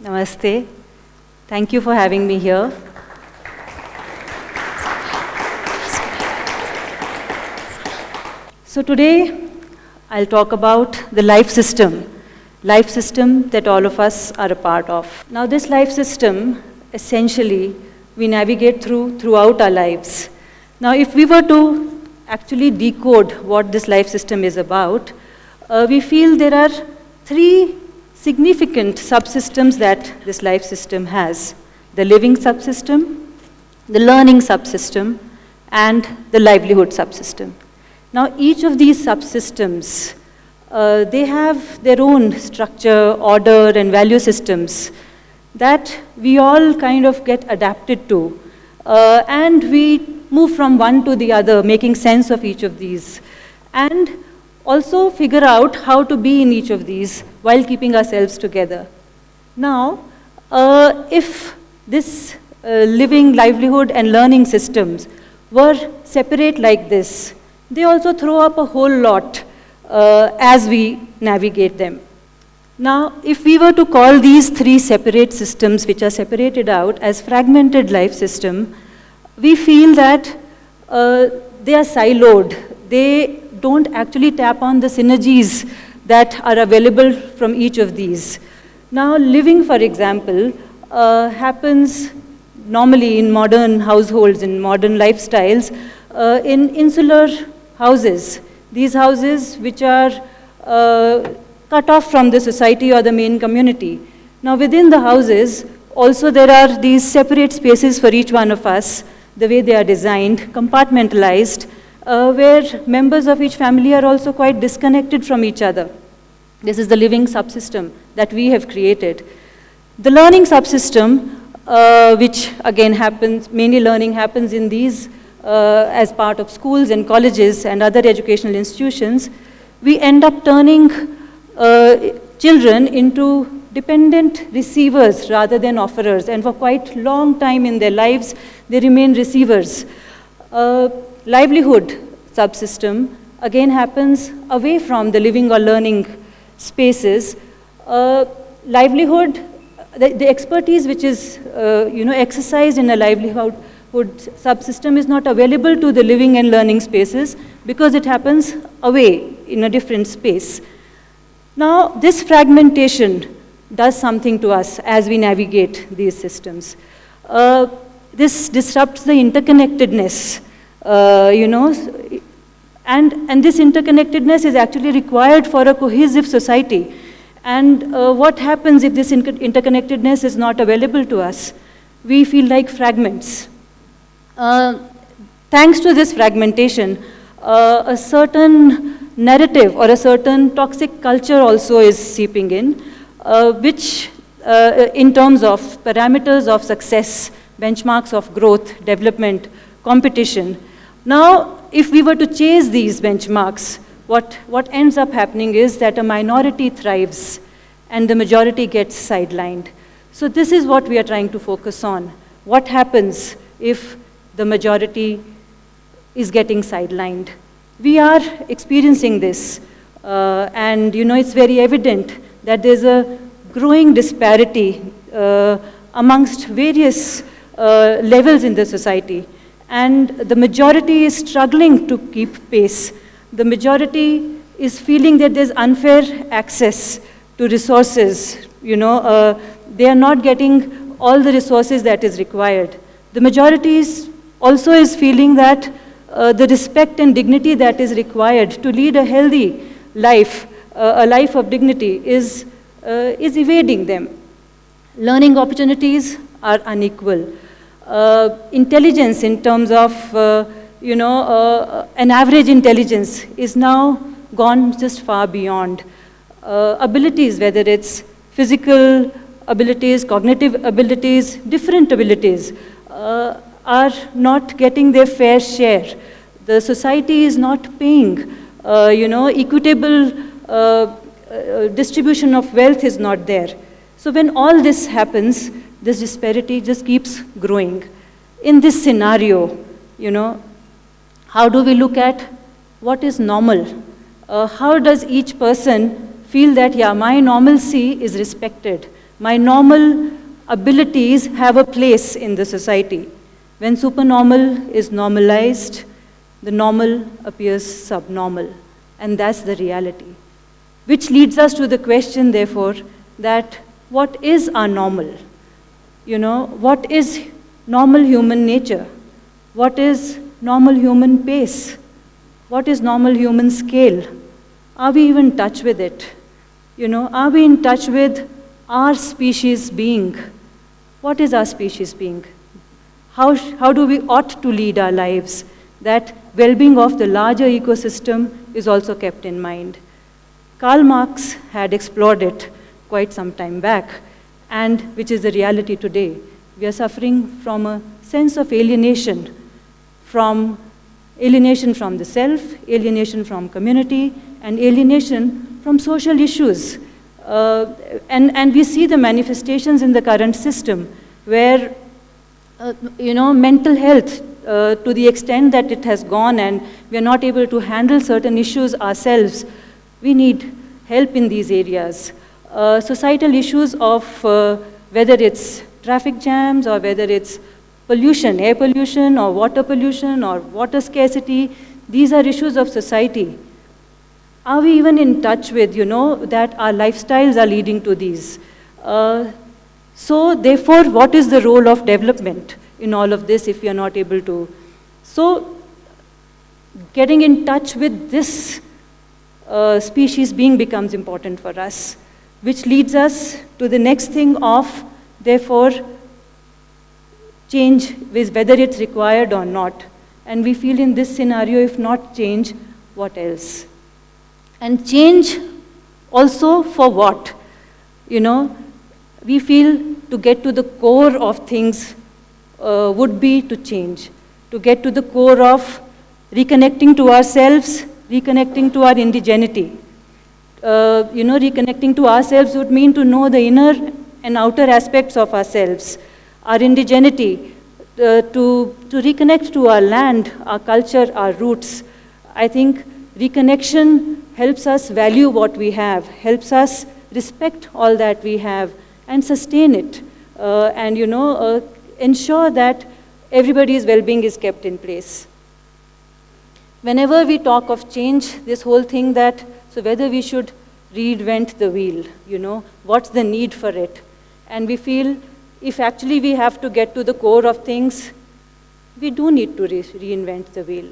Namaste. Thank you for having me here. So today, I'll talk about the life system that all of us are a part of. Now this life system, essentially, we navigate throughout our lives. Now if we were to actually decode what this life system is about, we feel there are three significant subsystems that this life system has: the living subsystem, the learning subsystem, and the livelihood subsystem. Now each of these subsystems, they have their own structure, order, and value systems that we all kind of get adapted to, and we move from one to the other, making sense of each of these, and also figure out how to be in each of these while keeping ourselves together. Now, if this living, livelihood, and learning systems were separate like this, they also throw up a whole lot as we navigate them. Now, if we were to call these three separate systems which are separated out as fragmented life system, we feel that they are siloed. They don't actually tap on the synergies that are available from each of these. Now, living, for example, happens normally in modern households, in modern lifestyles, in insular houses. These houses which are cut off from the society or the main community. Now, within the houses, also there are these separate spaces for each one of us, the way they are designed, compartmentalized, where members of each family are also quite disconnected from each other. This is the living subsystem that we have created. The learning subsystem, which again happens, mainly learning happens in these as part of schools and colleges and other educational institutions, we end up turning children into dependent receivers rather than offerers, and for quite long time in their lives, they remain receivers. Livelihood subsystem again happens away from the living or learning spaces. Livelihood, the expertise which is exercised in a livelihood subsystem is not available to the living and learning spaces because it happens away in a different space. Now, this fragmentation does something to us as we navigate these systems. This disrupts the interconnectedness, and this interconnectedness is actually required for a cohesive society. And what happens if this interconnectedness is not available to us? We feel like fragments. Thanks to this fragmentation, a certain narrative or a certain toxic culture also is seeping in, which in terms of parameters of success, benchmarks of growth, development, competition. Now, if we were to chase these benchmarks, what ends up happening is that a minority thrives and the majority gets sidelined. So this is what we are trying to focus on. What happens if the majority is getting sidelined? We are experiencing this, and it's very evident that there's a growing disparity amongst various levels in the society, and the majority is struggling to keep pace. The majority is feeling that there's unfair access to resources. They are not getting all the resources that is required. The majority also is feeling that the respect and dignity that is required to lead a healthy life, a life of dignity, is evading them. Learning opportunities are unequal. Intelligence in terms of, an average intelligence is now gone just far beyond. Abilities, whether it's physical abilities, cognitive abilities, different abilities, are not getting their fair share. The society is not paying, equitable distribution of wealth is not there. So when all this happens, this disparity just keeps growing. In this scenario, how do we look at what is normal? How does each person feel that, yeah, my normalcy is respected, My normal abilities have a place in the society. When supernormal is normalized, the normal appears subnormal, and that's the reality. Which leads us to the question, therefore, that what is our normal? What is normal human nature? What is normal human pace? What is normal human scale? Are we even in touch with it? Are we in touch with our species being? What is our species being? How do we ought to lead our lives? That well-being of the larger ecosystem is also kept in mind. Karl Marx had explored it quite some time back, and which is the reality today. We are suffering from a sense of alienation from the self, alienation from community, and alienation from social issues. And we see the manifestations in the current system where, mental health, to the extent that it has gone and we are not able to handle certain issues ourselves, we need help in these areas. Societal issues of whether it's traffic jams or whether it's pollution, air pollution or water scarcity, these are issues of society. Are we even in touch with, that our lifestyles are leading to these? So therefore, what is the role of development in all of this if we are not able to? So getting in touch with this species being becomes important for us, which leads us to the next thing of, therefore, change, whether it's required or not. And we feel in this scenario, if not change, what else? And change also for what? We feel to get to the core of things would be to change, to get to the core of reconnecting to ourselves, reconnecting to our indigeneity. Reconnecting to ourselves would mean to know the inner and outer aspects of ourselves, our indigeneity, to reconnect to our land, our culture, our roots. I think reconnection helps us value what we have, helps us respect all that we have and sustain it, and ensure that everybody's well-being is kept in place. Whenever we talk of change, this whole thing that, so whether we should reinvent the wheel, what's the need for it? And we feel if actually we have to get to the core of things, we do need to reinvent the wheel.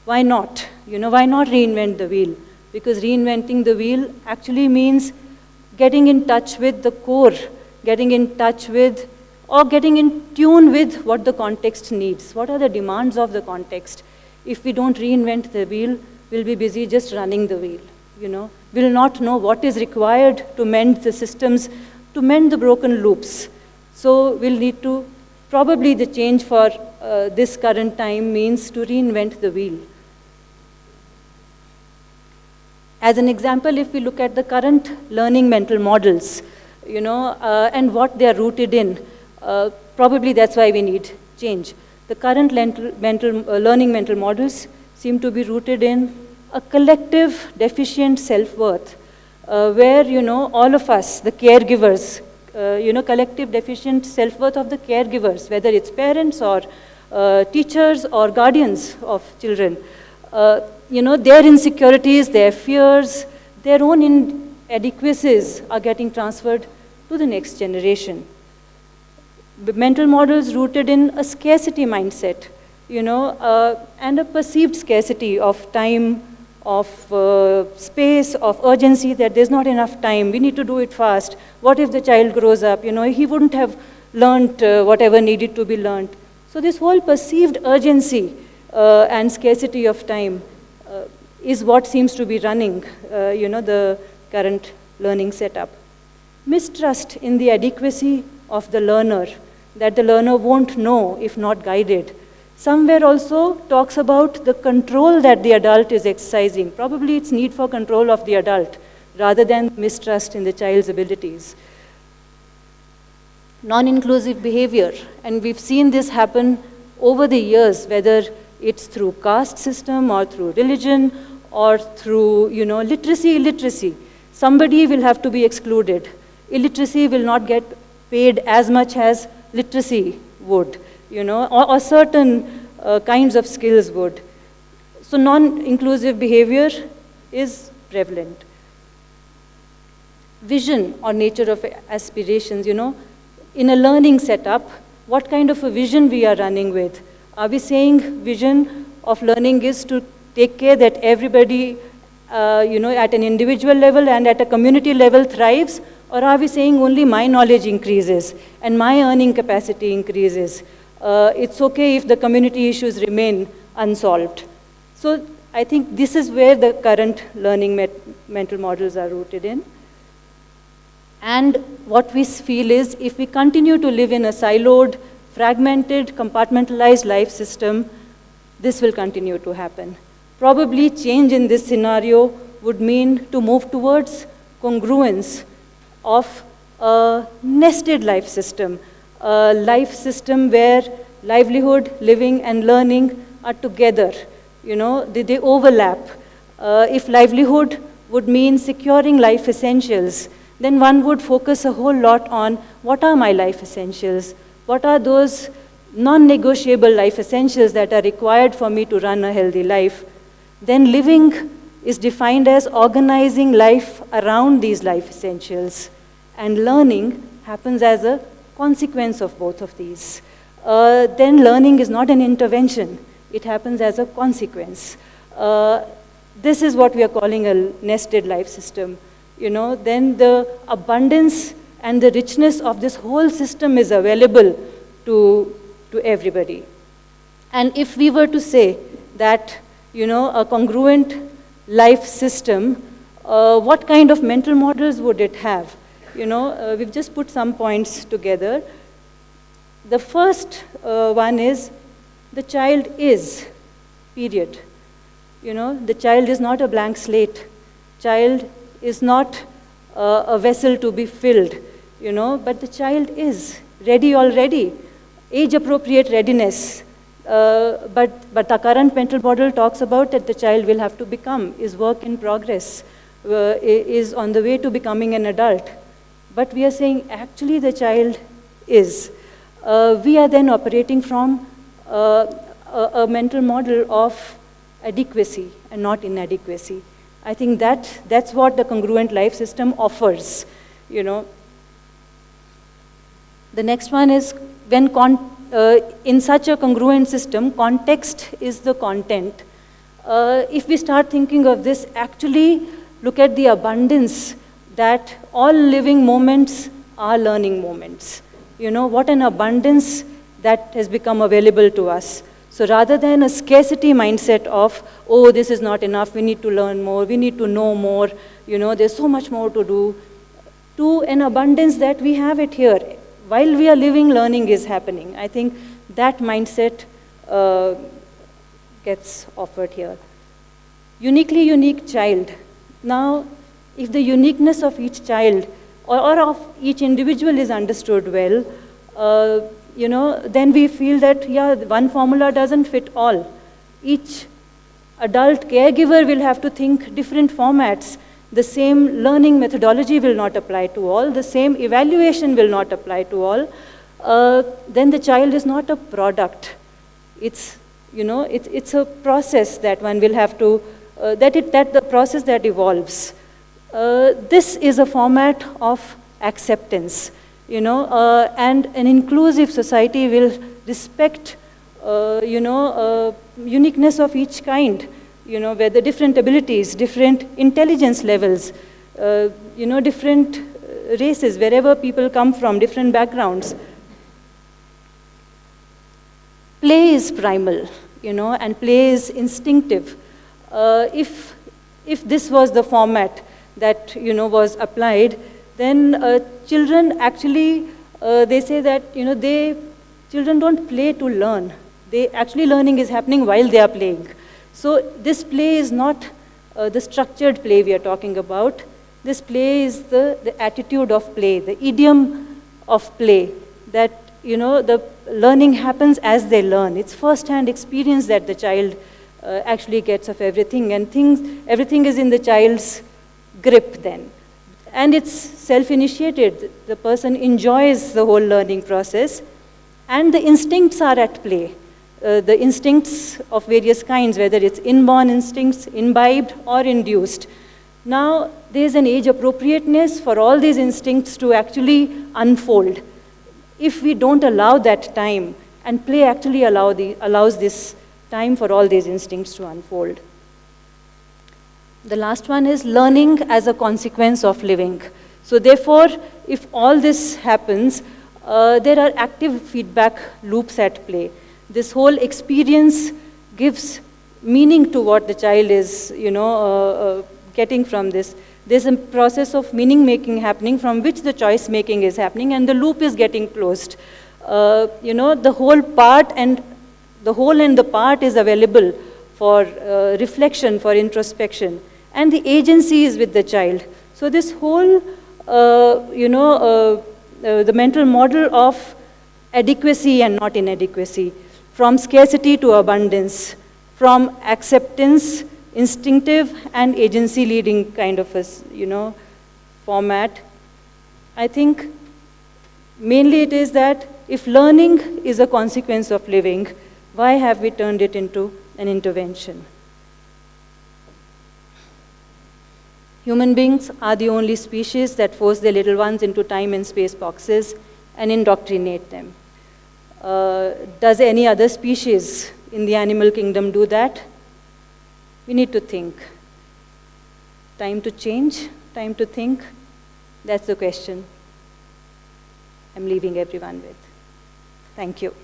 Why not? Why not reinvent the wheel? Because reinventing the wheel actually means getting in touch with the core, getting in touch with, or getting in tune with what the context needs. What are the demands of the context? If we don't reinvent the wheel, we'll be busy just running the wheel. We'll not know what is required to mend the systems, to mend the broken loops. So we'll need to, probably the change for this current time means to reinvent the wheel. As an example, if we look at the current learning mental models, and what they are rooted in, probably that's why we need change. The current learning mental models seem to be rooted in a collective deficient self-worth, where, all of us, the caregivers, collective deficient self-worth of the caregivers, whether it's parents or teachers or guardians of children, their insecurities, their fears, their own inadequacies are getting transferred to the next generation. The mental models rooted in a scarcity mindset, and a perceived scarcity of time, of space, of urgency, that there's not enough time, we need to do it fast. What if the child grows up? He wouldn't have learned whatever needed to be learned. So this whole perceived urgency and scarcity of time is what seems to be running, the current learning setup. Mistrust in the adequacy of the learner, that the learner won't know if not guided. Somewhere also talks about the control that the adult is exercising. Probably it's need for control of the adult rather than mistrust in the child's abilities. Non-inclusive behavior, and we've seen this happen over the years, whether it's through caste system or through religion or through, literacy, illiteracy. Somebody will have to be excluded. illiteracy will not get paid as much as literacy would, or certain kinds of skills would. So non-inclusive behavior is prevalent. Vision or nature of aspirations, in a learning setup, what kind of a vision we are running with? Are we saying vision of learning is to take care that everybody, at an individual level and at a community level thrives? Or are we saying only my knowledge increases and my earning capacity increases? It's okay if the community issues remain unsolved. So I think this is where the current learning mental models are rooted in. And what we feel is, if we continue to live in a siloed, fragmented, compartmentalized life system, this will continue to happen. Probably change in this scenario would mean to move towards congruence of a nested life system, a life system where livelihood, living, and learning are together. They overlap. If livelihood would mean securing life essentials, then one would focus a whole lot on what are my life essentials? What are those non-negotiable life essentials that are required for me to run a healthy life? Then living is defined as organizing life around these life essentials. And learning happens as a consequence of both of these. Then learning is not an intervention. It happens as a consequence. This is what we are calling a nested life system. Then the abundance and the richness of this whole system is available to everybody. And if we were to say that, a congruent life system, what kind of mental models would it have? We've just put some points together. The first one is, the child is, period. The child is not a blank slate. Child is not a vessel to be filled, but the child is ready already, age-appropriate readiness. But the current mental model talks about that the child will have to become, is work in progress, is on the way to becoming an adult. But we are saying actually the child is. We are then operating from a mental model of adequacy and not inadequacy. I think that's what the congruent life system offers. The next one is, when in such a congruent system, context is the content. If we start thinking of this, actually look at the abundance that all living moments are learning moments. What an abundance that has become available to us. So rather than a scarcity mindset of, oh, this is not enough, we need to learn more, we need to know more, there's so much more to do, to an abundance that we have it here. While we are living, learning is happening. I think that mindset gets offered here. Uniquely unique child. Now, if the uniqueness of each child or of each individual is understood well, then we feel that, one formula doesn't fit all. Each adult caregiver will have to think different formats. The same learning methodology will not apply to all. The same evaluation will not apply to all. Then the child is not a product. It's, it's a process that one will have to, that the process that evolves. This is a format of acceptance. And an inclusive society will respect, uniqueness of each kind, where the different abilities, different intelligence levels, different races, wherever people come from, different backgrounds. Play is primal, and play is instinctive. If this was the format that, was applied, then children actually, they say that, children don't play to learn. Actually learning is happening while they are playing. So this play is not the structured play we are talking about. This play is the attitude of play, the idiom of play, that, the learning happens as they learn. It's first-hand experience that the child actually gets of everything, and everything is in the child's grip then. And it's self-initiated. The person enjoys the whole learning process, and the instincts are at play. The instincts of various kinds, whether it's inborn instincts, imbibed, or induced. Now, there's an age appropriateness for all these instincts to actually unfold. If we don't allow that time, and play actually allows this time for all these instincts to unfold. The last one is learning as a consequence of living. So therefore, if all this happens, there are active feedback loops at play. This whole experience gives meaning to what the child is, getting from this. There's a process of meaning making happening from which the choice making is happening, and the loop is getting closed. The whole and the part is available for reflection, for introspection, and the agency is with the child. So this whole, the mental model of adequacy and not inadequacy, from scarcity to abundance, from acceptance, instinctive and agency leading kind of a, format. I think mainly it is that if learning is a consequence of living, why have we turned it into an intervention? Human beings are the only species that force their little ones into time and space boxes and indoctrinate them. Does any other species in the animal kingdom do that? We need to think. Time to change, time to think. That's the question I'm leaving everyone with. Thank you.